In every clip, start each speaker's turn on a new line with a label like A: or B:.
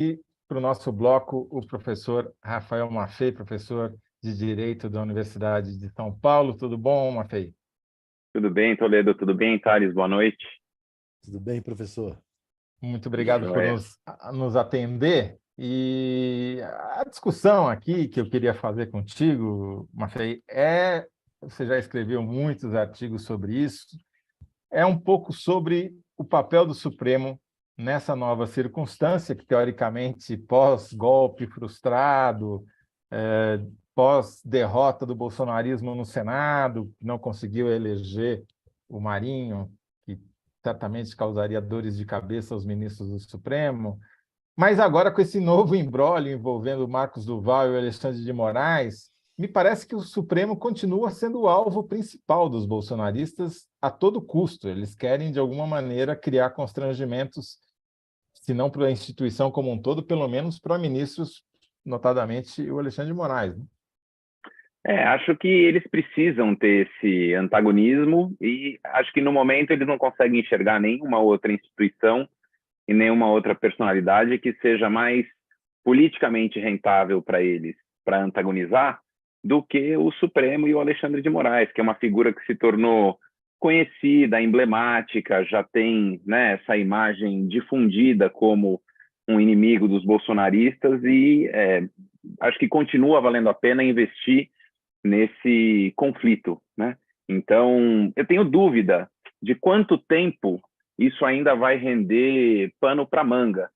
A: E para o nosso bloco, o professor Rafael Maffei, professor de Direito da Universidade de São Paulo. Tudo bom, Maffei?
B: Tudo bem, Toledo? Tudo bem, Thales? Boa noite.
C: Tudo bem, professor?
A: Muito obrigado por
B: Joia.
A: nos atender. E a discussão aqui que eu queria fazer contigo, Maffei, você já escreveu muitos artigos sobre isso, é um pouco sobre o papel do Supremo nessa nova circunstância, que teoricamente pós-golpe frustrado, pós-derrota do bolsonarismo no Senado, que não conseguiu eleger o Marinho, que certamente causaria dores de cabeça aos ministros do Supremo, mas agora com esse novo imbróglio envolvendo Marcos Duval e o Alexandre de Moraes, me parece que o Supremo continua sendo o alvo principal dos bolsonaristas a todo custo. Eles querem, de alguma maneira, criar constrangimentos, se não para a instituição como um todo, pelo menos para ministros, notadamente o Alexandre de Moraes, né?
B: Acho que eles precisam ter esse antagonismo e acho que no momento eles não conseguem enxergar nenhuma outra instituição e nenhuma outra personalidade que seja mais politicamente rentável para eles, para antagonizar, do que o Supremo e o Alexandre de Moraes, que é uma figura que se tornou conhecida, emblemática, já tem, né, essa imagem difundida como um inimigo dos bolsonaristas e acho que continua valendo a pena investir nesse conflito, né? Então, eu tenho dúvida de quanto tempo isso ainda vai render pano para manga,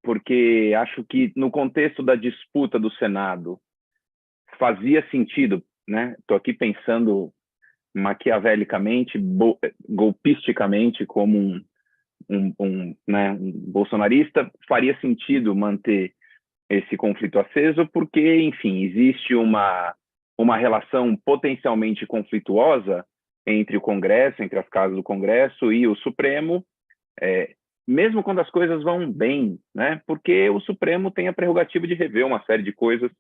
B: porque acho que no contexto da disputa do Senado fazia sentido, né? Estou aqui pensando maquiavelicamente, golpisticamente, como um bolsonarista, faria sentido manter esse conflito aceso, porque, enfim, existe uma relação potencialmente conflituosa entre o Congresso, entre as casas do Congresso e o Supremo, mesmo quando as coisas vão bem, né? Porque o Supremo tem a prerrogativa de rever uma série de coisas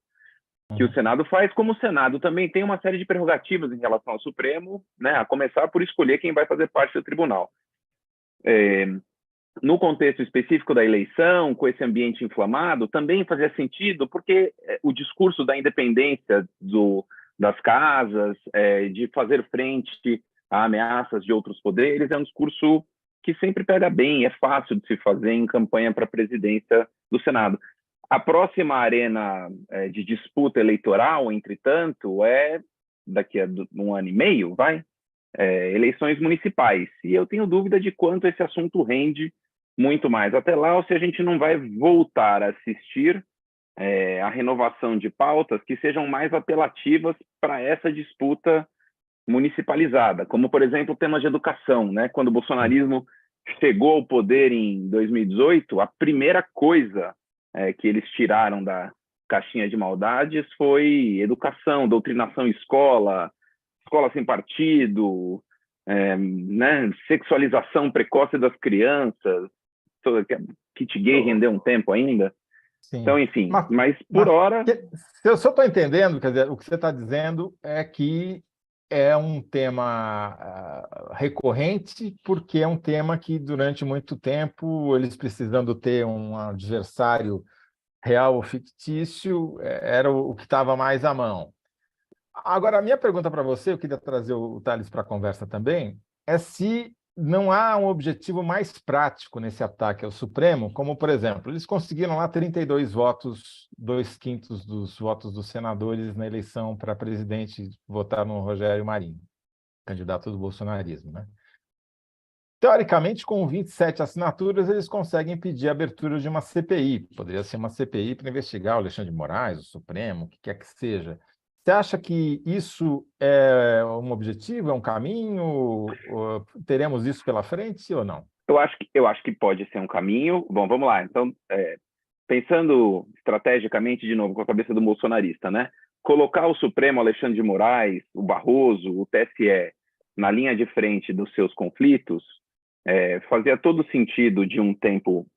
B: que o Senado faz, como o Senado também tem uma série de prerrogativas em relação ao Supremo, né? A começar por escolher quem vai fazer parte do tribunal. No contexto específico da eleição, com esse ambiente inflamado, também fazia sentido, porque o discurso da independência das casas, de fazer frente a ameaças de outros poderes, é um discurso que sempre pega bem, é fácil de se fazer em campanha para a presidência do Senado. A próxima arena de disputa eleitoral, entretanto, daqui a um ano e meio, eleições municipais. E eu tenho dúvida de quanto esse assunto rende muito mais até lá, ou se a gente não vai voltar a assistir a renovação de pautas que sejam mais apelativas para essa disputa municipalizada, como, por exemplo, temas de educação, né? Quando o bolsonarismo chegou ao poder em 2018, a primeira coisa que eles tiraram da caixinha de maldades foi educação, doutrinação em escola sem partido, né? Sexualização precoce das crianças, kit gay rendeu um tempo ainda.
A: Sim.
B: Então, enfim, mas por hora...
A: Se eu só estou entendendo, quer dizer, o que você está dizendo é que é um tema recorrente, porque é um tema que, durante muito tempo, eles precisando ter um adversário real ou fictício, era o que estava mais à mão. Agora, a minha pergunta para você, eu queria trazer o Thales para a conversa também, é se não há um objetivo mais prático nesse ataque ao Supremo, como, por exemplo, eles conseguiram lá 32 votos, 2/5 dos votos dos senadores na eleição para presidente votar no Rogério Marinho, candidato do bolsonarismo, né? Teoricamente, com 27 assinaturas, eles conseguem pedir a abertura de uma CPI. Poderia ser uma CPI para investigar o Alexandre de Moraes, o Supremo, o que quer que seja. Você acha que isso é um objetivo, é um caminho? Teremos isso pela frente ou não?
B: Eu acho que pode ser um caminho. Bom, vamos lá. Então, pensando estrategicamente, de novo, com a cabeça do bolsonarista, né? Colocar o Supremo, Alexandre de Moraes, o Barroso, o TSE, na linha de frente dos seus conflitos, fazia todo sentido de um tempo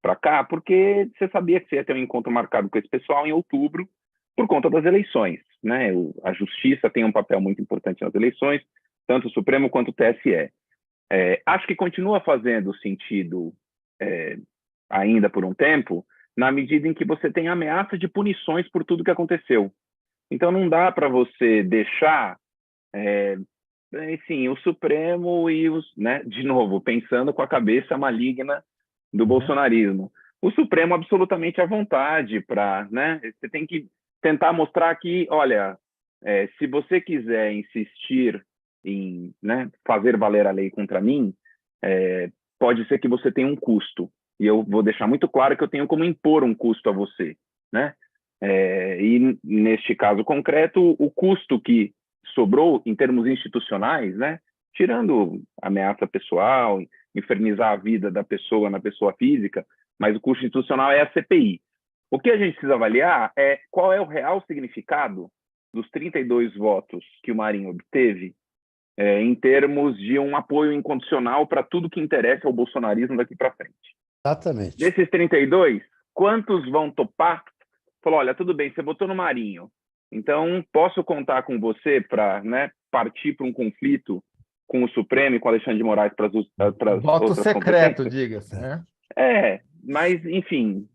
B: para cá, porque você sabia que você ia ter um encontro marcado com esse pessoal em outubro, por conta das eleições, né? A justiça tem um papel muito importante nas eleições, tanto o Supremo quanto o TSE. Acho que continua fazendo sentido ainda por um tempo, na medida em que você tem ameaça de punições por tudo que aconteceu. Então, não dá para você deixar, enfim, o Supremo e os, né, de novo, pensando com a cabeça maligna do bolsonarismo. O Supremo absolutamente à vontade para, né? Você tem que tentar mostrar que, olha, se você quiser insistir em, né, fazer valer a lei contra mim, pode ser que você tenha um custo. E eu vou deixar muito claro que eu tenho como impor um custo a você, né? E neste caso concreto, o custo que sobrou em termos institucionais, né? Tirando ameaça pessoal, infernizar a vida da pessoa na pessoa física, mas o custo institucional é a CPI. O que a gente precisa avaliar é qual é o real significado dos 32 votos que o Marinho obteve em termos de um apoio incondicional para tudo que interessa ao bolsonarismo daqui para frente.
C: Exatamente.
B: Desses 32, quantos vão topar? Falou, olha, tudo bem, você votou no Marinho, então posso contar com você para, né, partir para um conflito com o Supremo e com o Alexandre de Moraes para as
A: Voto
B: outras
A: secreto,
B: competências?
A: diga-se, né?
B: Mas, enfim...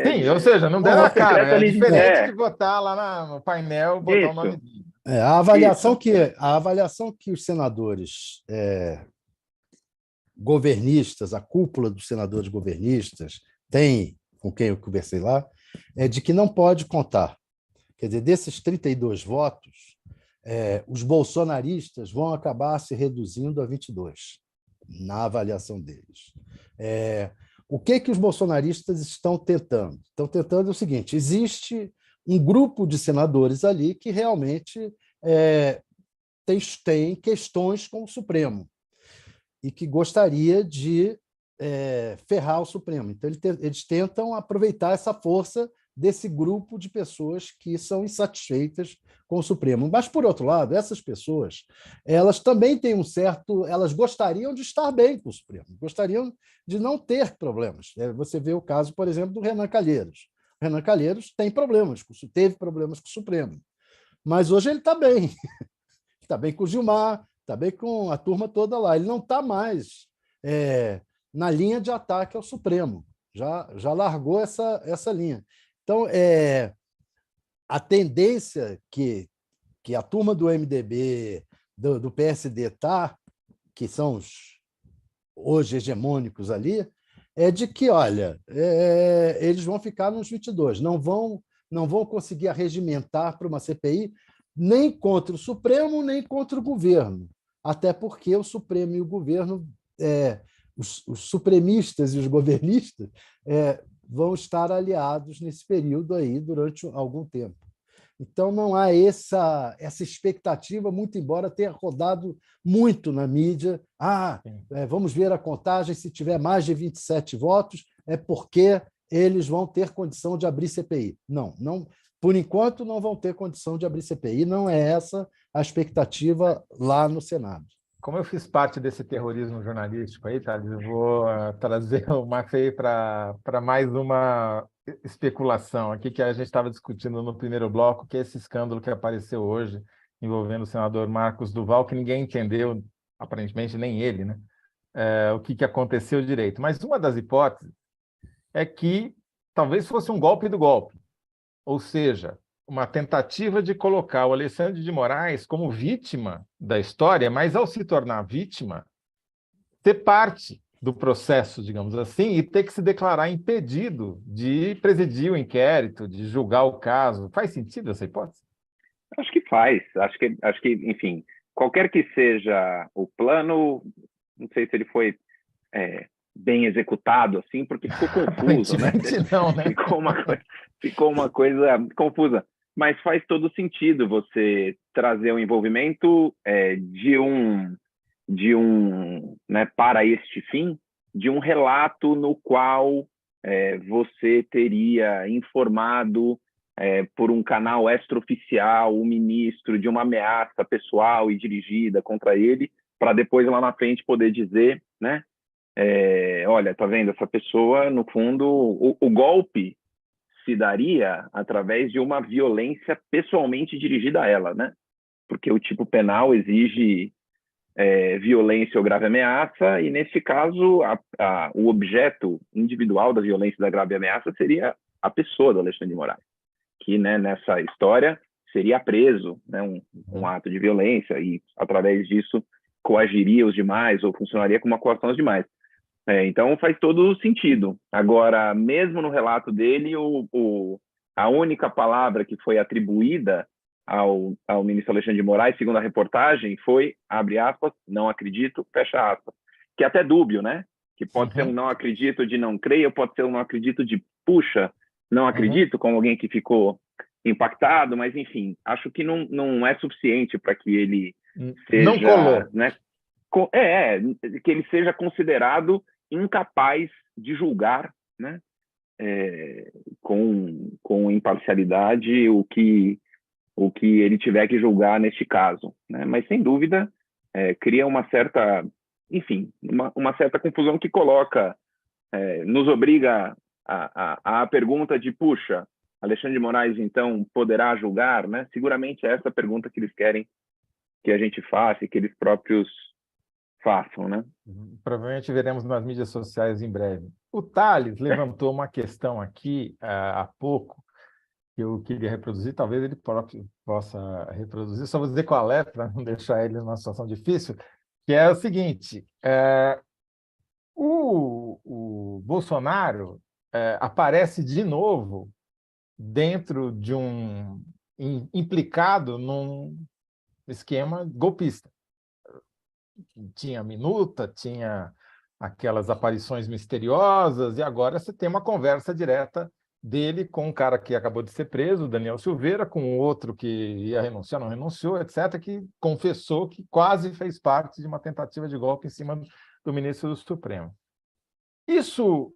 A: Sim, ou seja, não deram a cara. É
B: ali,
A: diferente de votar lá no painel, botar o nome dele.
C: A avaliação que os senadores governistas, a cúpula dos senadores governistas tem, com quem eu conversei lá, é de que não pode contar. Quer dizer, desses 32 votos, os bolsonaristas vão acabar se reduzindo a 22, na avaliação deles. O que os bolsonaristas estão tentando? Estão tentando o seguinte: existe um grupo de senadores ali que realmente tem questões com o Supremo e que gostaria de ferrar o Supremo. Então, eles tentam aproveitar essa força desse grupo de pessoas que são insatisfeitas com o Supremo. Mas, por outro lado, essas pessoas, elas também têm elas gostariam de estar bem com o Supremo, gostariam de não ter problemas. Você vê o caso, por exemplo, do Renan Calheiros. O Renan Calheiros teve problemas com o Supremo, mas hoje ele está bem. Está bem com o Gilmar, está bem com a turma toda lá. Ele não está mais na linha de ataque ao Supremo, já largou essa linha. Então, a tendência que a turma do MDB, do PSD está, que são os hoje hegemônicos ali, é de que, olha, eles vão ficar nos 22, não vão conseguir arregimentar para uma CPI nem contra o Supremo, nem contra o governo, até porque o Supremo e o governo, os supremistas e os governistas, vão estar aliados nesse período aí durante algum tempo. Então, não há essa expectativa, muito embora tenha rodado muito na mídia. Vamos ver a contagem, se tiver mais de 27 votos, é porque eles vão ter condição de abrir CPI. Não, por enquanto não vão ter condição de abrir CPI, não é essa a expectativa lá no Senado.
A: Como eu fiz parte desse terrorismo jornalístico aí, Thales, eu vou trazer o Maffei para mais uma especulação aqui que a gente estava discutindo no primeiro bloco, que é esse escândalo que apareceu hoje envolvendo o senador Marcos Duval, que ninguém entendeu, aparentemente nem ele, né? O que aconteceu direito. Mas uma das hipóteses é que talvez fosse um golpe do golpe, ou seja, uma tentativa de colocar o Alexandre de Moraes como vítima da história, mas ao se tornar vítima, ter parte do processo, digamos assim, e ter que se declarar impedido de presidir o inquérito, de julgar o caso. Faz sentido essa hipótese?
B: Acho que faz. Acho que, enfim, qualquer que seja o plano, não sei se ele foi bem executado, assim, porque ficou confuso, né?
A: Não, né?
B: Ficou uma coisa confusa. Mas faz todo sentido você trazer o envolvimento né, para este fim, de um relato no qual você teria informado por um canal extraoficial o ministro de uma ameaça pessoal e dirigida contra ele, para depois lá na frente poder dizer, né? Olha, tá vendo, essa pessoa, no fundo, o golpe se daria através de uma violência pessoalmente dirigida a ela, né? Porque o tipo penal exige violência ou grave ameaça, e nesse caso o objeto individual da violência e da grave ameaça seria a pessoa do Alexandre de Moraes, que, né, nessa história seria preso, né, um ato de violência e, através disso, coagiria os demais ou funcionaria como uma coação aos demais. Então, faz todo sentido. Agora, mesmo no relato dele, a única palavra que foi atribuída ao ministro Alexandre de Moraes, segundo a reportagem, foi, abre aspas, não acredito, fecha aspas. Que é até dúbio, né? Que pode ser um não acredito de não creio, pode ser um não acredito de puxa, não acredito, como alguém que ficou impactado, mas, enfim, acho que não é suficiente para que ele seja...
A: Não colou.
B: Né, que ele seja considerado incapaz de julgar, né, com imparcialidade o que ele tiver que julgar neste caso, né? Mas, sem dúvida, cria uma certa, enfim, uma certa confusão que coloca, nos obriga a pergunta de, puxa, Alexandre de Moraes, então, poderá julgar, né? Seguramente é essa a pergunta que eles querem que a gente faça e que eles próprios façam, né?
A: Provavelmente veremos nas mídias sociais em breve. O Thales levantou uma questão aqui há pouco, que eu queria reproduzir, talvez ele próprio possa reproduzir, só vou dizer qual é, para não deixar ele numa situação difícil, que é o seguinte, o Bolsonaro aparece de novo dentro de implicado num esquema golpista. Tinha minuta, tinha aquelas aparições misteriosas, e agora você tem uma conversa direta dele com um cara que acabou de ser preso, Daniel Silveira, com outro que ia renunciar, não renunciou, etc., que confessou que quase fez parte de uma tentativa de golpe em cima do ministro do Supremo. Isso,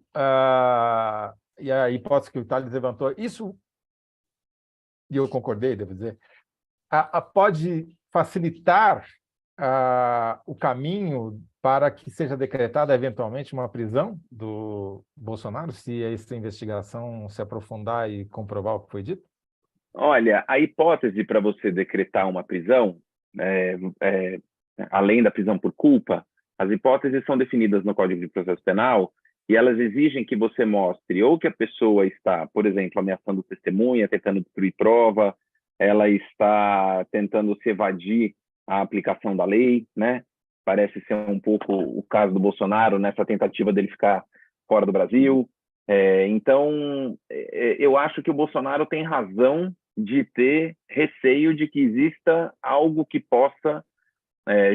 A: e a hipótese que o Thales levantou, isso, e eu concordei, devo dizer, pode facilitar o caminho para que seja decretada eventualmente uma prisão do Bolsonaro, se essa investigação se aprofundar e comprovar o que foi dito?
B: Olha, a hipótese para você decretar uma prisão, além da prisão por culpa, as hipóteses são definidas no Código de Processo Penal e elas exigem que você mostre ou que a pessoa está, por exemplo, ameaçando testemunha, tentando destruir prova, ela está tentando se evadir a aplicação da lei, né? Parece ser um pouco o caso do Bolsonaro nessa tentativa dele ficar fora do Brasil. Então, eu acho que o Bolsonaro tem razão de ter receio de que exista algo que possa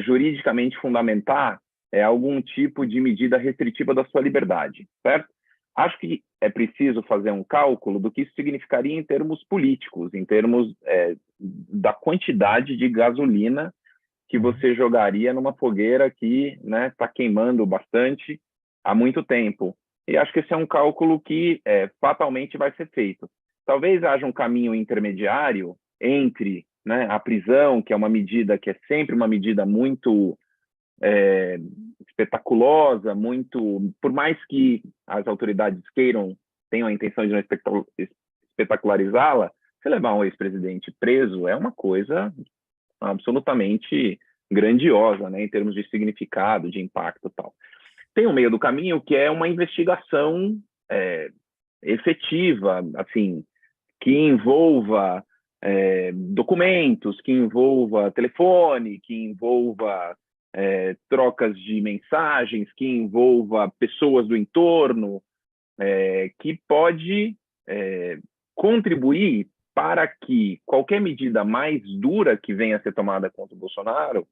B: juridicamente fundamentar algum tipo de medida restritiva da sua liberdade, certo? Acho que é preciso fazer um cálculo do que isso significaria em termos políticos, em termos da quantidade de gasolina que você jogaria numa fogueira que, né, está queimando bastante há muito tempo. E acho que esse é um cálculo que fatalmente vai ser feito. Talvez haja um caminho intermediário entre, né, a prisão, que é uma medida que é sempre uma medida muito espetaculosa, muito, por mais que as autoridades tenham a intenção de não espetacularizá-la, você levar um ex-presidente preso é uma coisa absolutamente grandiosa, né, em termos de significado, de impacto e tal. Tem um meio do caminho que é uma investigação efetiva, assim, que envolva documentos, que envolva telefone, que envolva trocas de mensagens, que envolva pessoas do entorno, que pode contribuir para que qualquer medida mais dura que venha a ser tomada contra o Bolsonaro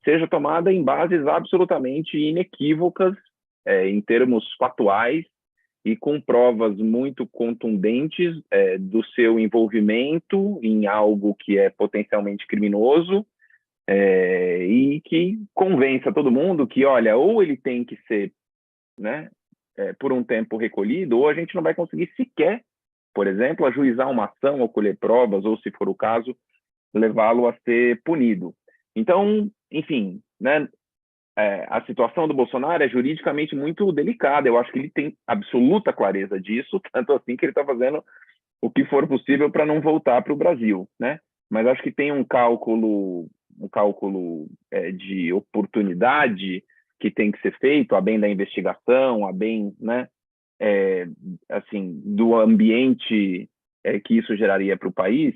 B: seja tomada em bases absolutamente inequívocas, em termos factuais, e com provas muito contundentes do seu envolvimento em algo que é potencialmente criminoso, e que convença todo mundo que, olha, ou ele tem que ser, né, por um tempo recolhido, ou a gente não vai conseguir sequer, por exemplo, ajuizar uma ação ou colher provas, ou, se for o caso, levá-lo a ser punido. Então, enfim, né, a situação do Bolsonaro é juridicamente muito delicada. Eu acho que ele tem absoluta clareza disso, tanto assim que ele está fazendo o que for possível para não voltar para o Brasil, né? Mas acho que tem um cálculo de oportunidade que tem que ser feito, a bem da investigação, a bem, né, assim, do ambiente que isso geraria para o país,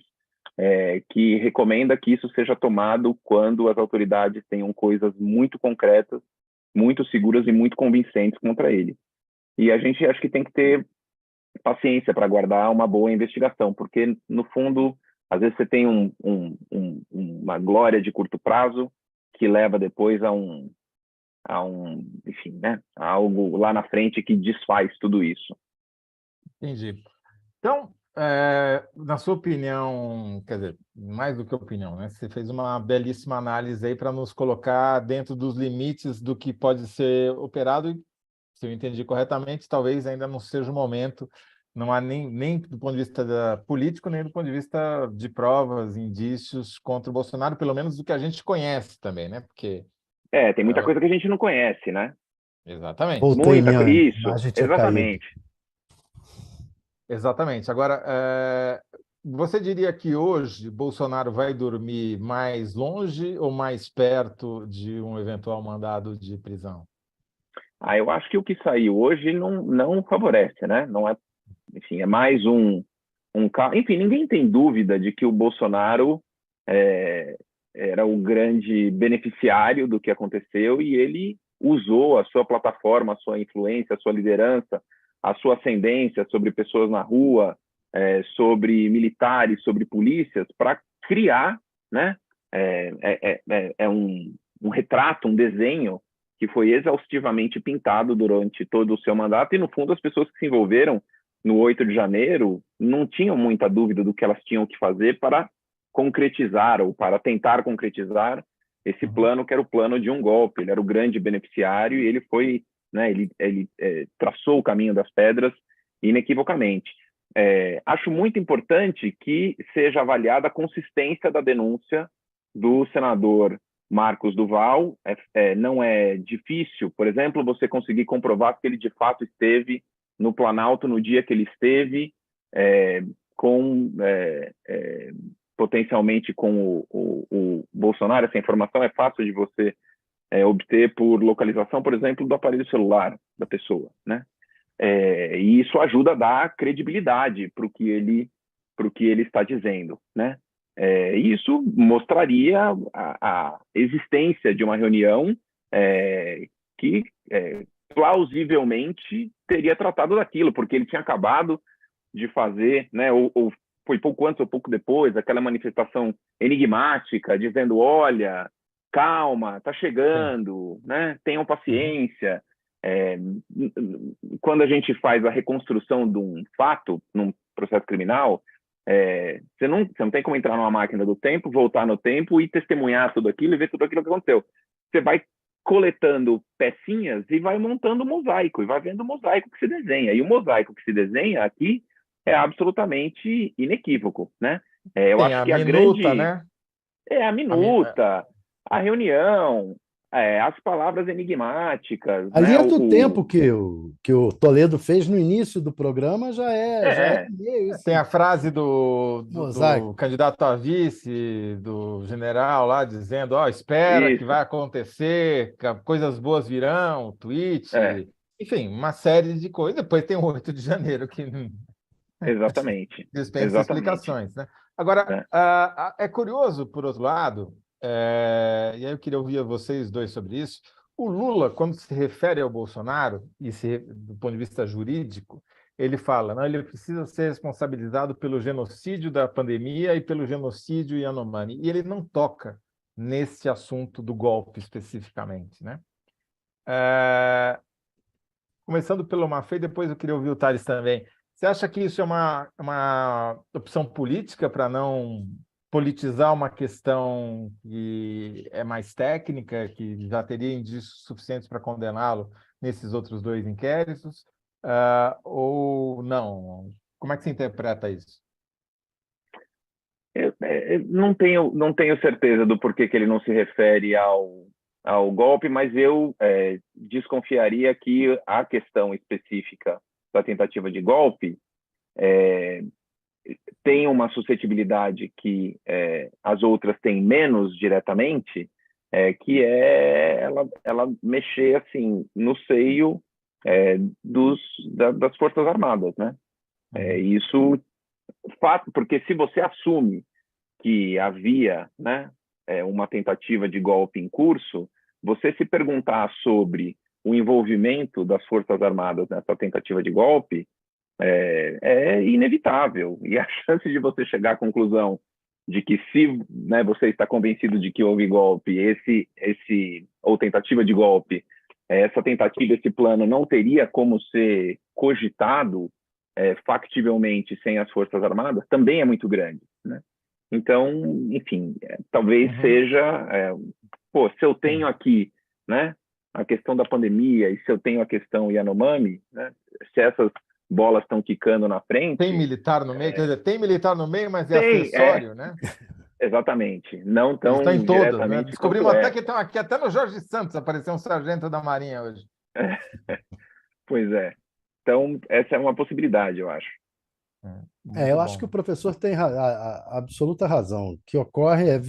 B: que recomenda que isso seja tomado quando as autoridades tenham coisas muito concretas, muito seguras e muito convincentes contra ele. E a gente acho que tem que ter paciência para aguardar uma boa investigação, porque, no fundo, às vezes você tem uma glória de curto prazo que leva depois enfim, né, a algo lá na frente que desfaz tudo isso.
A: Entendi. Então, na sua opinião, quer dizer, mais do que opinião, né? Você fez uma belíssima análise aí para nos colocar dentro dos limites do que pode ser operado, e, se eu entendi corretamente, talvez ainda não seja o momento, não há nem do ponto de vista político, nem do ponto de vista de provas, indícios contra o Bolsonaro, pelo menos do que a gente conhece também, né? Porque...
B: Tem muita coisa que a gente não conhece, né?
A: Exatamente.
C: Voltei,
B: Isso,
C: imagem tinha
B: exatamente.
C: caído.
A: Exatamente. Agora, você diria que hoje Bolsonaro vai dormir mais longe ou mais perto de um eventual mandado de prisão?
B: Eu acho que o que saiu hoje não favorece, né? Não é, enfim, é mais enfim, ninguém tem dúvida de que o Bolsonaro era o grande beneficiário do que aconteceu e ele usou a sua plataforma, a sua influência, a sua liderança, a sua ascendência sobre pessoas na rua, sobre militares, sobre polícias, para criar, né? Um retrato, um desenho que foi exaustivamente pintado durante todo o seu mandato e, no fundo, as pessoas que se envolveram no 8 de janeiro não tinham muita dúvida do que elas tinham que fazer para concretizar ou para tentar concretizar esse plano, que era o plano de um golpe. Ele era o grande beneficiário e ele foi, né, ele traçou o caminho das pedras inequivocamente. Acho muito importante que seja avaliada a consistência da denúncia do senador Marcos Duval. Não é difícil, por exemplo, você conseguir comprovar que ele de fato esteve no Planalto no dia que ele esteve, potencialmente com o Bolsonaro. Essa informação é fácil de você obter por localização, por exemplo, do aparelho celular da pessoa, né? E isso ajuda a dar credibilidade para o que ele está dizendo, né? Isso mostraria a existência de uma reunião que plausivelmente teria tratado daquilo, porque ele tinha acabado de fazer, né, ou foi pouco antes ou pouco depois, aquela manifestação enigmática, dizendo, olha, calma, está chegando, né, tenham paciência. Quando a gente faz a reconstrução de um fato, num processo criminal, você não tem como entrar numa máquina do tempo, voltar no tempo e testemunhar tudo aquilo e ver tudo aquilo que aconteceu. Você vai coletando pecinhas e vai montando um mosaico, e vai vendo o mosaico que se desenha. E o mosaico que se desenha aqui é absolutamente inequívoco, né? Eu
A: Tem
B: acho
A: a
B: que a
A: minuta,
B: grande...
A: né?
B: a minuta, a reunião, as palavras enigmáticas,
C: A
B: né?
C: linha do tempo que o Toledo fez no início do programa já é meio
A: Tem
C: esse
A: a frase do
C: mosaico.
A: candidato a vice, do general lá, dizendo, espera que
B: Isso,
A: vai acontecer, que coisas boas virão, tweet, enfim, uma série de coisas. Depois tem o 8 de janeiro, que
B: exatamente,
A: dispensa
B: exatamente.
A: explicações, né? Agora,
B: Né?
A: é curioso, por outro lado, e aí eu queria ouvir vocês dois sobre isso. O Lula, quando se refere ao Bolsonaro, do ponto de vista jurídico, ele fala, não, ele precisa ser responsabilizado pelo genocídio da pandemia e pelo genocídio Yanomami, e ele não toca nesse assunto do golpe especificamente, né? Começando pelo Maffei, depois eu queria ouvir o Tales também. Você acha que isso é uma opção política para não politizar uma questão que é mais técnica, que já teria indícios suficientes para condená-lo nesses outros dois inquéritos? Ou não? Como é que você interpreta isso?
B: Eu não tenho certeza do porquê que ele não se refere ao golpe, mas eu desconfiaria que a questão específica da tentativa de golpe tem uma suscetibilidade que as outras têm menos diretamente, que é ela mexer assim no seio das Forças Armadas, né? Isso, fato, porque se você assume que havia, né, uma tentativa de golpe em curso, você se perguntar sobre o envolvimento das Forças Armadas nessa tentativa de golpe é inevitável. E a chance de você chegar à conclusão de que, se, né, você está convencido de que houve golpe, ou tentativa de golpe, essa tentativa, esse plano não teria como ser cogitado factivelmente sem as Forças Armadas, também é muito grande, né? Então, enfim, talvez seja... se eu tenho aqui, né, a questão da pandemia, e se eu tenho a questão Yanomami, né, se essas bolas estão quicando na frente...
A: Tem militar no meio? Quer dizer, tem militar no meio, mas é
B: tem,
A: acessório, né?
B: Exatamente. Não
A: Eles
B: tão
A: estão em todas, né?
B: diretamente
A: Descobrimos
B: quanto
A: até que estão aqui, até no Jorge Santos apareceu um sargento da Marinha hoje.
B: Pois é. Então, essa é uma possibilidade, eu acho.
C: Eu acho que o professor tem a absoluta razão. O que ocorre é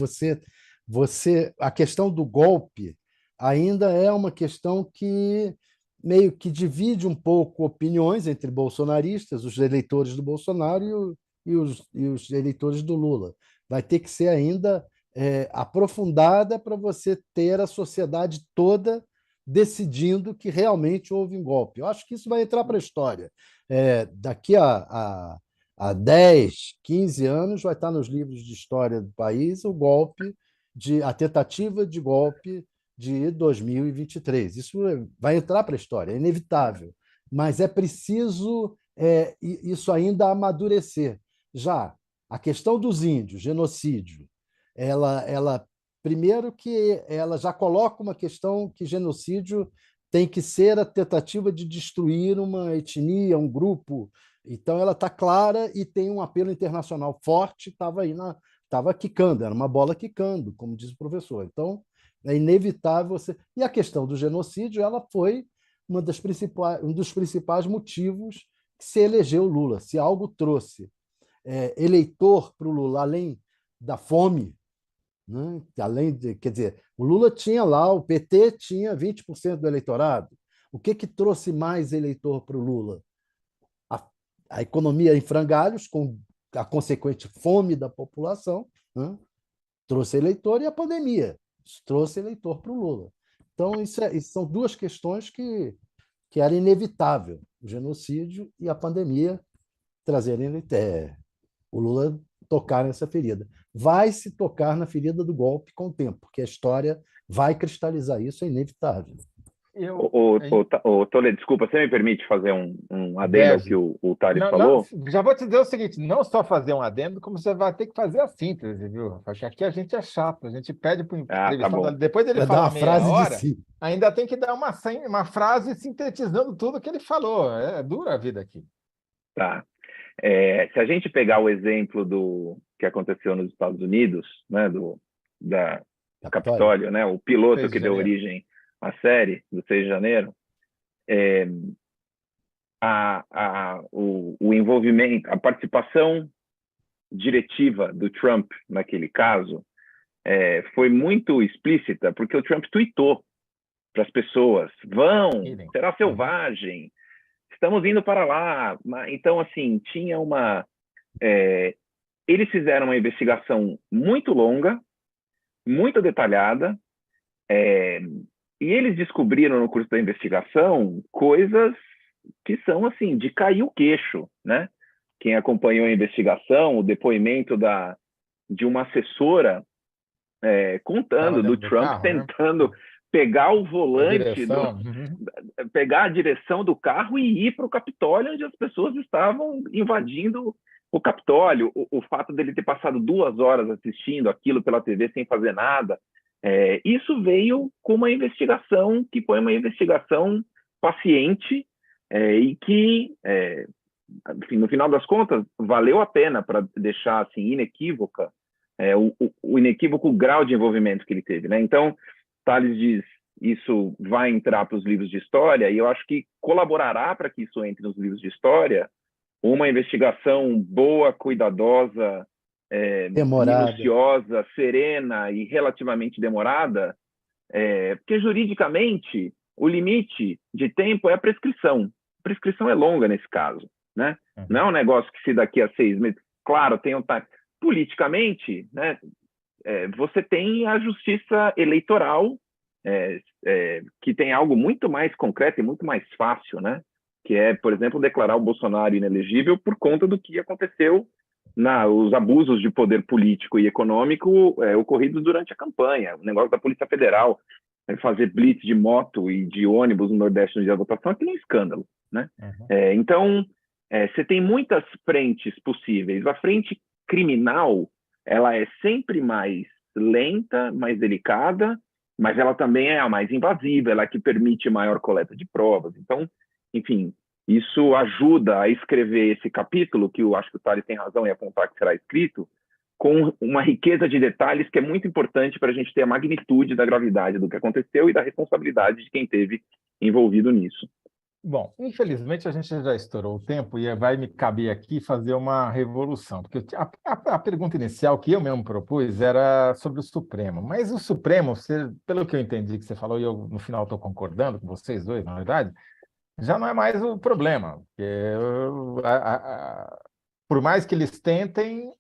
C: a questão do golpe ainda é uma questão que meio que divide um pouco opiniões entre bolsonaristas, os eleitores do Bolsonaro e os eleitores do Lula. Vai ter que ser ainda aprofundada para você ter a sociedade toda decidindo que realmente houve um golpe. Eu acho que isso vai entrar para a história. Daqui a 10, 15 anos vai estar nos livros de história do país a tentativa de golpe de 2023. Isso vai entrar para a história, é inevitável, mas é preciso isso ainda amadurecer. Já a questão dos índios, genocídio, ela primeiro que ela já coloca uma questão que genocídio tem que ser a tentativa de destruir uma etnia, um grupo. Então, ela está clara e tem um apelo internacional forte, estava quicando, era uma bola quicando, como diz o professor. Então, é inevitável você... E a questão do genocídio, ela foi um dos principais motivos que se elegeu o Lula. Se algo trouxe eleitor para o Lula, além da fome, né? Quer dizer, o Lula tinha lá, o PT tinha 20% do eleitorado. O que trouxe mais eleitor para o Lula? A economia em frangalhos, com a consequente fome da população, né? Trouxe eleitor, e a pandemia trouxe eleitor para o Lula. Então, isso são duas questões que era inevitável, o genocídio e a pandemia trazerem o Lula tocar nessa ferida. Vai se tocar na ferida do golpe com o tempo, porque a história vai cristalizar isso, é inevitável.
B: Toledo, desculpa, você me permite fazer um adendo ao que o Thales falou?
A: Já vou te dizer o seguinte, não só fazer um adendo, como você vai ter que fazer a síntese, viu? Porque aqui a gente é chato, a gente pede para o entrevistado, depois dele falar meia hora, ainda tem que dar uma frase sintetizando tudo que ele falou. É dura a vida aqui.
B: Tá. Se a gente pegar o exemplo do que aconteceu nos Estados Unidos, né, da Capitólio, né, o piloto que deu origem à série do 6 de janeiro, o envolvimento, a participação diretiva do Trump naquele caso foi muito explícita, porque o Trump tweetou para as pessoas: será selvagem, estamos indo para lá. Então, assim, tinha eles fizeram uma investigação muito longa, muito detalhada, e eles descobriram no curso da investigação coisas que são, assim, de cair o queixo, né? Quem acompanhou a investigação, o depoimento de uma assessora contando do Trump carro, tentando pegar o volante, pegar a direção do carro e ir para o Capitólio, onde as pessoas estavam invadindo o Capitólio. O fato dele ter passado 2 horas assistindo aquilo pela TV sem fazer nada, isso veio com uma investigação que foi uma investigação paciente e que, enfim, no final das contas, valeu a pena para deixar assim, inequívoca o inequívoco grau de envolvimento que ele teve, né? Então, Thales diz, isso vai entrar para os livros de história, e eu acho que colaborará para que isso entre nos livros de história uma investigação boa, cuidadosa, minuciosa, serena e relativamente demorada, porque juridicamente o limite de tempo é a prescrição. A prescrição é longa nesse caso, né? Não é um negócio que se daqui a 6 meses... Claro, tem um time. Politicamente, né, você tem a justiça eleitoral, que tem algo muito mais concreto e muito mais fácil, né? Que é, por exemplo, declarar o Bolsonaro inelegível por conta do que aconteceu os abusos de poder político e econômico ocorridos durante a campanha. O negócio da Polícia Federal fazer blitz de moto e de ônibus no Nordeste no dia da votação, aquilo é um escândalo, né? Então, você tem muitas frentes possíveis. A frente criminal, ela é sempre mais lenta, mais delicada, mas ela também é a mais invasiva, ela é que permite maior coleta de provas. Então, enfim, isso ajuda a escrever esse capítulo, que eu acho que o Thales tem razão em apontar que será escrito, com uma riqueza de detalhes que é muito importante para a gente ter a magnitude da gravidade do que aconteceu e da responsabilidade de quem esteve envolvido nisso.
A: Bom, infelizmente a gente já estourou o tempo e vai me caber aqui fazer uma revolução, porque a pergunta inicial que eu mesmo propus era sobre o Supremo, mas o Supremo, pelo que eu entendi que você falou, e eu no final estou concordando com vocês dois, na verdade, já não é mais o problema, porque por mais que eles tentem,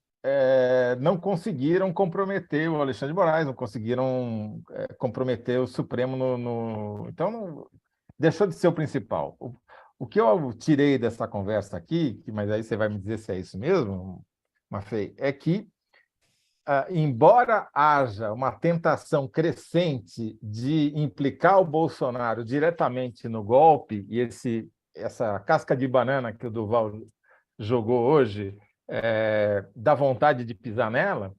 A: não conseguiram comprometer o Alexandre de Moraes, não conseguiram comprometer o Supremo Então, deixou de ser o principal. O que eu tirei dessa conversa aqui, mas aí você vai me dizer se é isso mesmo, Maffei, é que, embora haja uma tentação crescente de implicar o Bolsonaro diretamente no golpe, e essa casca de banana que o Duval jogou hoje, dá vontade de pisar nela,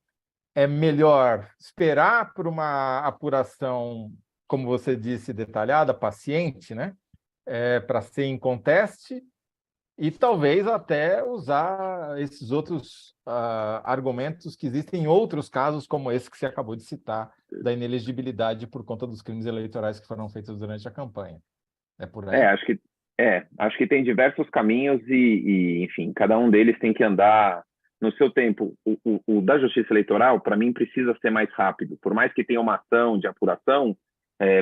A: é melhor esperar por uma apuração, como você disse, detalhada, paciente, né? Para ser em conteste, e talvez até usar esses outros argumentos que existem em outros casos, como esse que você acabou de citar, da inelegibilidade por conta dos crimes eleitorais que foram feitos durante a campanha. É por aí?
B: Acho que tem diversos caminhos e, enfim, cada um deles tem que andar no seu tempo. O da Justiça Eleitoral, para mim, precisa ser mais rápido. Por mais que tenha uma ação de apuração,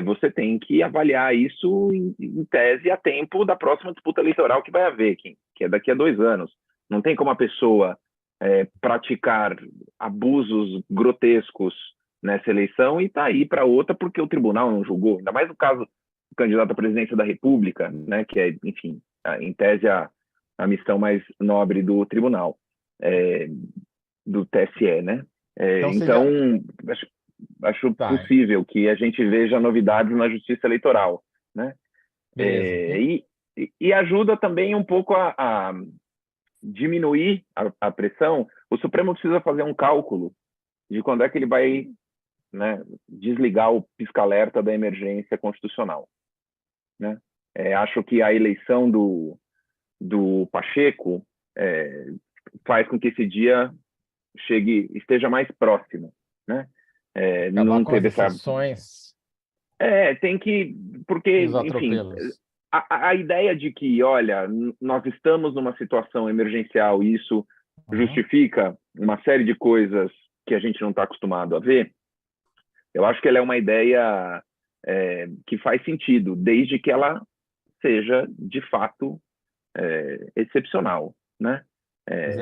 B: você tem que avaliar isso em tese a tempo da próxima disputa eleitoral que vai haver, que é daqui a 2 anos. Não tem como a pessoa praticar abusos grotescos nessa eleição e está aí para outra porque o tribunal não julgou. Ainda mais no caso do candidato à presidência da República, né, que é, enfim, em tese a missão mais nobre do tribunal, do TSE, né? Então, acho possível que a gente veja novidades na justiça eleitoral, né? E ajuda também um pouco a diminuir a pressão. O Supremo precisa fazer um cálculo de quando é que ele vai, né, desligar o pisca-alerta da emergência constitucional, né? Acho que a eleição do Pacheco faz com que esse dia esteja mais próximo, né?
A: Não teve exceções.
B: Tem que, porque, enfim, a ideia de que, olha, nós estamos numa situação emergencial e isso justifica uma série de coisas que a gente não está acostumado a ver, eu acho que ela é uma ideia que faz sentido, desde que ela seja, de fato, excepcional, né?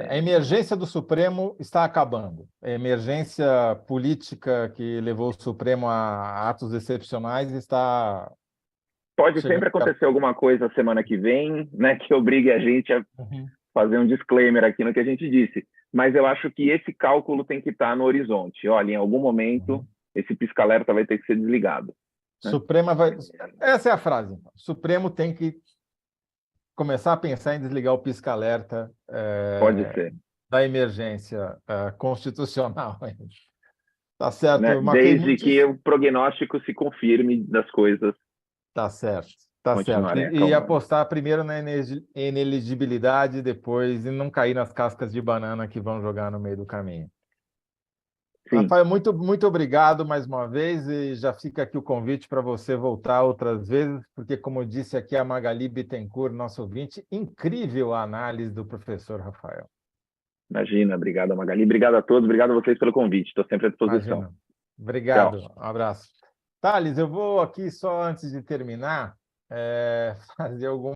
A: A emergência do Supremo está acabando. A emergência política que levou o Supremo a atos excepcionais está...
B: Pode sempre acontecer alguma coisa semana que vem, né, que obrigue a gente a fazer um disclaimer aqui no que a gente disse. Mas eu acho que esse cálculo tem que estar no horizonte. Olha, em algum momento, esse pisca-alerta vai ter que ser desligado, né?
A: Essa é a frase. Então. O Supremo tem que começar a pensar em desligar o pisca-alerta da emergência constitucional. Tá certo.
B: Né? Desde que o prognóstico se confirme das coisas.
A: Tá certo. Tá certo. E apostar primeiro na inelegibilidade, depois, e não cair nas cascas de banana que vão jogar no meio do caminho. Sim. Rafael, muito, muito obrigado mais uma vez, e já fica aqui o convite para você voltar outras vezes, porque, como eu disse aqui, a Magali Bittencourt, nosso ouvinte, incrível a análise do professor Rafael.
B: Imagina, obrigado, Magali. Obrigado a todos, obrigado a vocês pelo convite, estou sempre à disposição.
A: Imagina. Obrigado, tchau. Um abraço. Thales, eu vou aqui só antes de terminar fazer algum